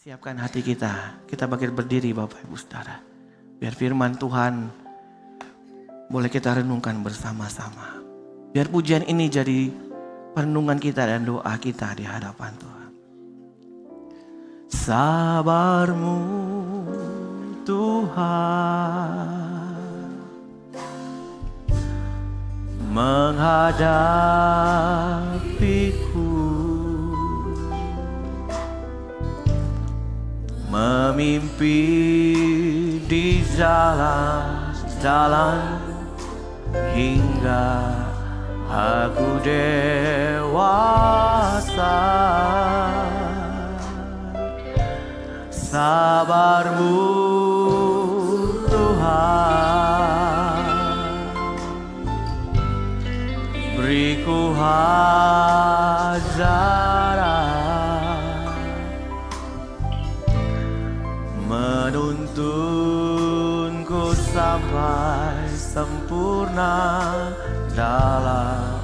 Siapkan hati kita. Kita bangkit berdiri Bapak Ibu Saudara. Biar firman Tuhan boleh kita renungkan bersama-sama. Biar pujian ini jadi perenungan kita dan doa kita di hadapan Tuhan. Sabar-Mu Tuhan menghadapiku, memimpin di jalan-jalan hingga aku dewasa. Sabar-Mu Tuhan, beriku ajaran, menuntunku sampai sempurna dalam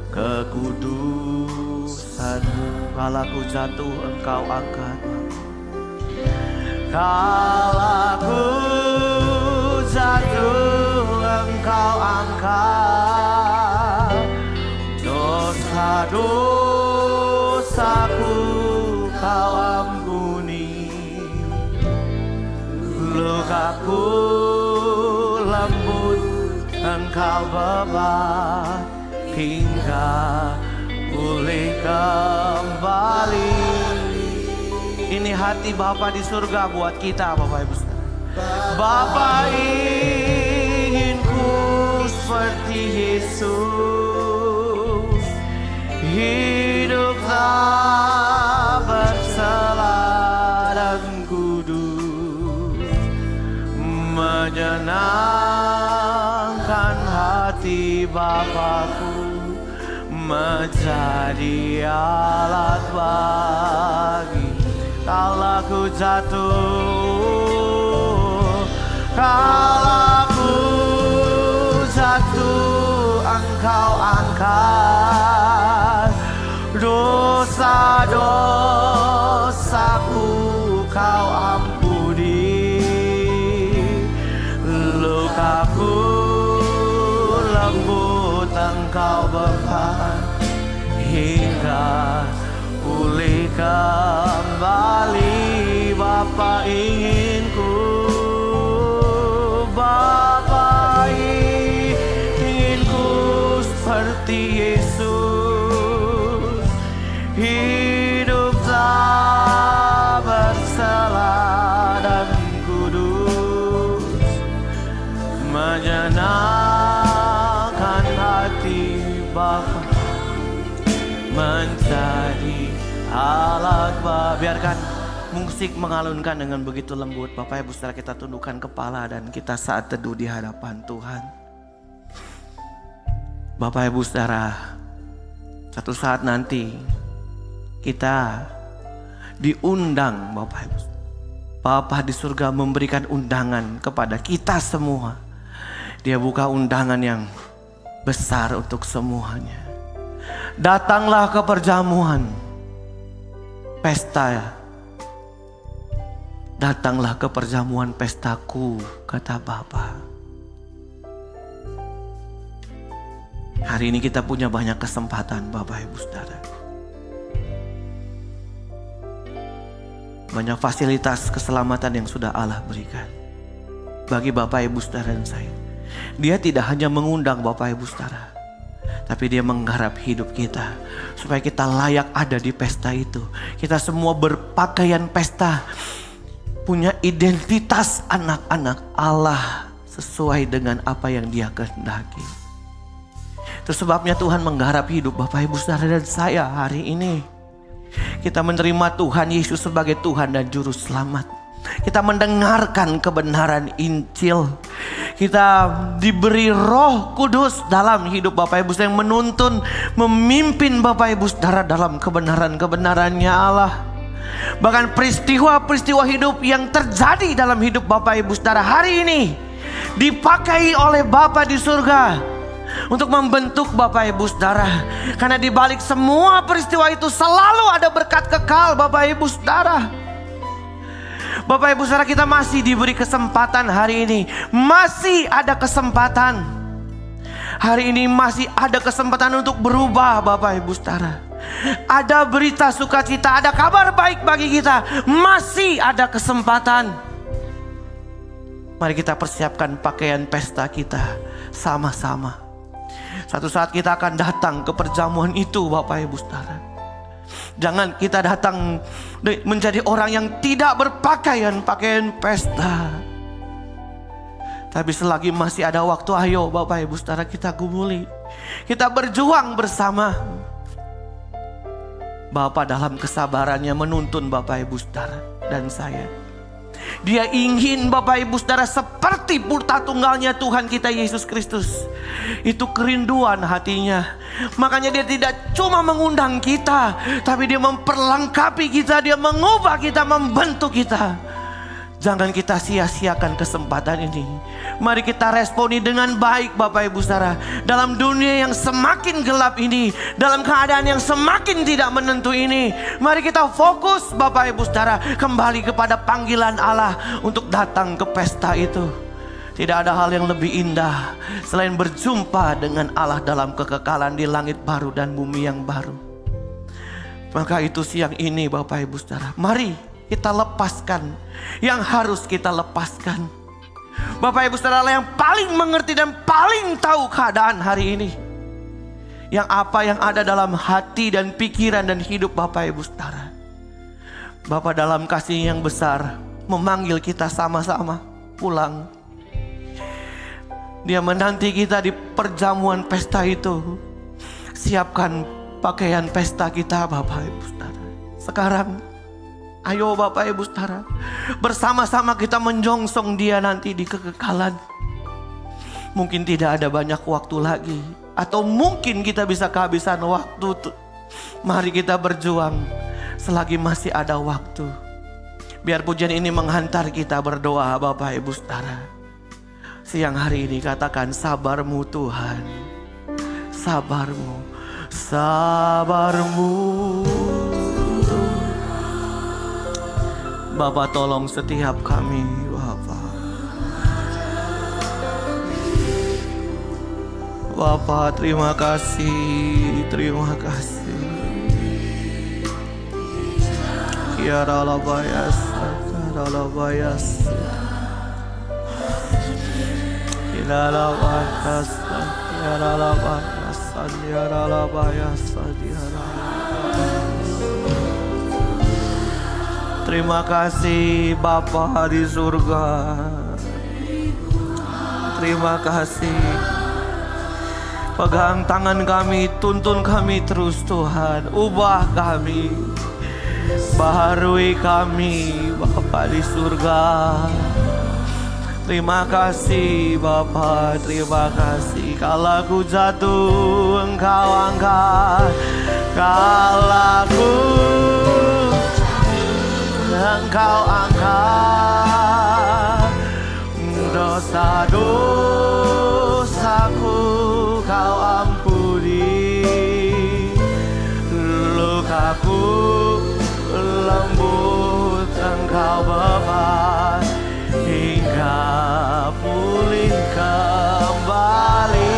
kekudusan-Mu. Kala ku jatuh Engkau angkat, kala ku jatuh Engkau angkat, dosa-dosaku Kau ampuni, lukaku lembut Engkau bebat hingga pulih kembali. Ini hati Bapa di surga buat kita Bapak Ibu Saudara. Bapa inginku seperti Yesus, hidup tak bersalah dan kudus, menyenangkan hati Bapakku, menjadi alat bagi kala ku jatuh, kala ku jatuh Engkau angkat, dosa-dosaku Kau ampuni, lukaku lembut Engkau bebat hingga pulih kembali. Bapa inginku, Bapa inginku seperti Yesus, hidup tak bersalah dan kudus, menyenangkan hati Bapa, menjadi alat Bapa. Biarkan musik mengalunkan dengan begitu lembut. Bapak Ibu Saudara, kita tundukkan kepala dan kita saat teduh di hadapan Tuhan. Bapak Ibu Saudara, satu saat nanti kita diundang Bapak Ibu. Bapa di surga memberikan undangan kepada kita semua. Dia buka undangan yang besar untuk semuanya. Datanglah ke perjamuan pesta. Datanglah ke perjamuan pestaku, kata Bapa. Hari ini kita punya banyak kesempatan Bapak Ibu Saudara. Banyak fasilitas keselamatan yang sudah Allah berikan bagi Bapak Ibu Saudara dan saya. Dia tidak hanya mengundang Bapak Ibu Saudara, tapi Dia menggarap hidup kita supaya kita layak ada di pesta itu. Kita semua berpakaian pesta, punya identitas anak-anak Allah sesuai dengan apa yang Dia kehendaki. Itu sebabnya Tuhan menggarap hidup Bapak Ibu Saudara dan saya hari ini. Kita menerima Tuhan Yesus sebagai Tuhan dan Juru Selamat. Kita mendengarkan kebenaran Injil. Kita diberi Roh Kudus dalam hidup Bapak Ibu Saudara yang menuntun, memimpin Bapak Ibu Saudara dalam kebenaran-kebenarannya Allah. Bahkan peristiwa-peristiwa hidup yang terjadi dalam hidup Bapak Ibu Saudara hari ini dipakai oleh Bapa di surga untuk membentuk Bapak Ibu Saudara. Karena di balik semua peristiwa itu selalu ada berkat kekal Bapak Ibu Saudara. Bapak Ibu Saudara, kita masih diberi kesempatan hari ini. Masih ada kesempatan. Hari ini masih ada kesempatan untuk berubah Bapak Ibu Saudara. Ada berita sukacita, ada kabar baik bagi kita. Masih ada kesempatan. Mari kita persiapkan pakaian pesta kita sama-sama. Satu saat kita akan datang ke perjamuan itu Bapak Ibu Saudara. Jangan kita datang menjadi orang yang tidak berpakaian pakaian pesta. Tapi selagi masih ada waktu, ayo Bapak Ibu Saudara, kita gumuli. Kita berjuang bersama. Bapa dalam kesabarannya menuntun Bapak Ibu Saudara dan saya. Dia ingin Bapak Ibu Saudara seperti putra tunggalnya Tuhan kita Yesus Kristus. Itu kerinduan hatinya. Makanya dia tidak cuma mengundang kita, tapi dia memperlengkapi kita, dia mengubah kita, membentuk kita. Jangan kita sia-siakan kesempatan ini. Mari kita responi dengan baik Bapak Ibu Saudara. Dalam dunia yang semakin gelap ini, dalam keadaan yang semakin tidak menentu ini, mari kita fokus Bapak Ibu Saudara kembali kepada panggilan Allah untuk datang ke pesta itu. Tidak ada hal yang lebih indah selain berjumpa dengan Allah dalam kekekalan di langit baru dan bumi yang baru. Maka itu siang ini Bapak Ibu Saudara, mari kita lepaskan yang harus kita lepaskan. Bapak Ibu Saudara yang paling mengerti dan paling tahu keadaan hari ini. Yang apa yang ada dalam hati dan pikiran dan hidup Bapak Ibu Saudara. Bapa dalam kasih yang besar memanggil kita sama-sama pulang. Dia menanti kita di perjamuan pesta itu. Siapkan pakaian pesta kita Bapak Ibu Saudara. Sekarang ayo Bapak Ibu Saudara, bersama-sama kita menyongsong dia nanti di kekekalan. Mungkin tidak ada banyak waktu lagi, atau mungkin kita bisa kehabisan waktu. Mari kita berjuang selagi masih ada waktu. Biar pujian ini menghantar kita berdoa Bapak Ibu Saudara. Siang hari ini katakan, sabarmu Tuhan, sabarmu, sabarmu. Bapa tolong setiap kami Bapa. Bapa terima kasih, terima kasih. Kiara labayas, kiara labayas, kiara labayas, kiara labayas, kiara labayas, kiara labayas. Terima kasih Bapa di surga. Terima kasih. Pegang tangan kami, tuntun kami terus Tuhan. Ubah kami, baharui kami Bapa di surga. Terima kasih Bapa, terima kasih. Kalau aku jatuh Engkau angkat. Kalau aku Engkau angkat. Dosa-dosaku Kau ampuni. Lukaku lembut Engkau bebas. Hingga pulih kembali.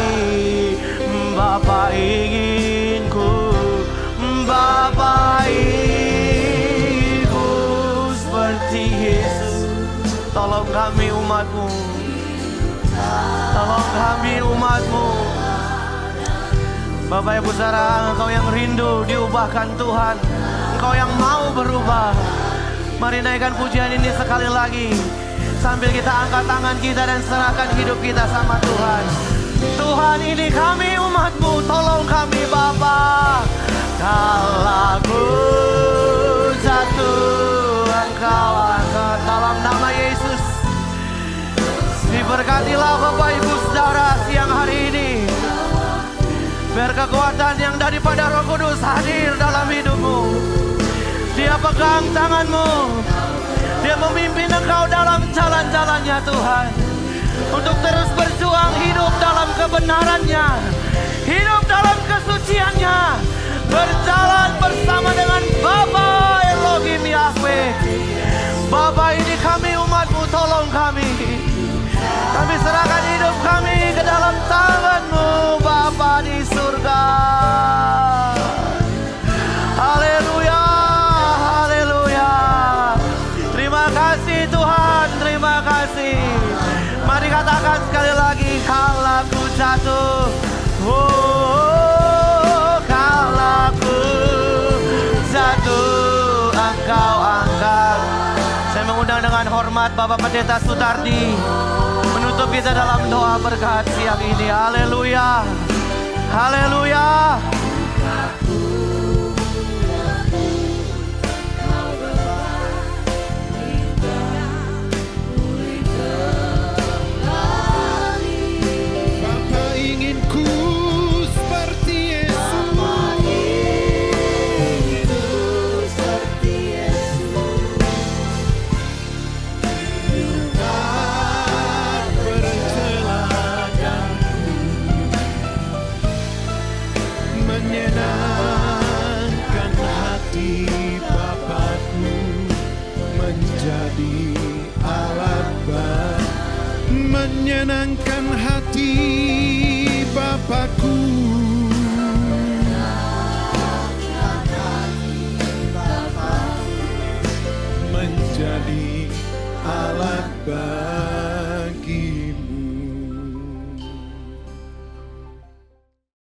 Bapa inginku, Bapa Yesus, tolong kami umat-Mu. Tolong kami umat-Mu. Bapak Ibu Saudara, Engkau yang rindu diubahkan Tuhan. Engkau yang mau berubah. Mari naikkan pujian ini sekali lagi. Sambil kita angkat tangan kita dan serahkan hidup kita sama Tuhan. Tuhan, ini kami umat-Mu. Tolong kami Bapa. Kalau aku jatuh Engkau angkat. Dalam nama Yesus, diberkatilah Bapak Ibu Saudara siang hari ini. Biar kekuatan yang daripada Roh Kudus hadir dalam hidupmu. Dia pegang tanganmu. Dia memimpin engkau dalam jalan-jalannya Tuhan. Untuk terus berjuang hidup dalam kebenarannya. Hidup dalam kesuciannya. Berjalan bersama dengan Bapa Elohim Yahweh. Bapa ini Kami serahkan hidup kami ke dalam tangan-Mu, Bapa di surga. Haleluya, haleluya. Terima kasih Tuhan, terima kasih. Mari katakan sekali lagi, kalau ku jatuh, oh, kalau ku jatuh, Engkau angkat. Saya mengundang dengan hormat Bapak Pendeta Sutardi menutup kita dalam doa berkat siang ini. Haleluya, haleluya. Menyenangkan hati Bapakku, menjadi alat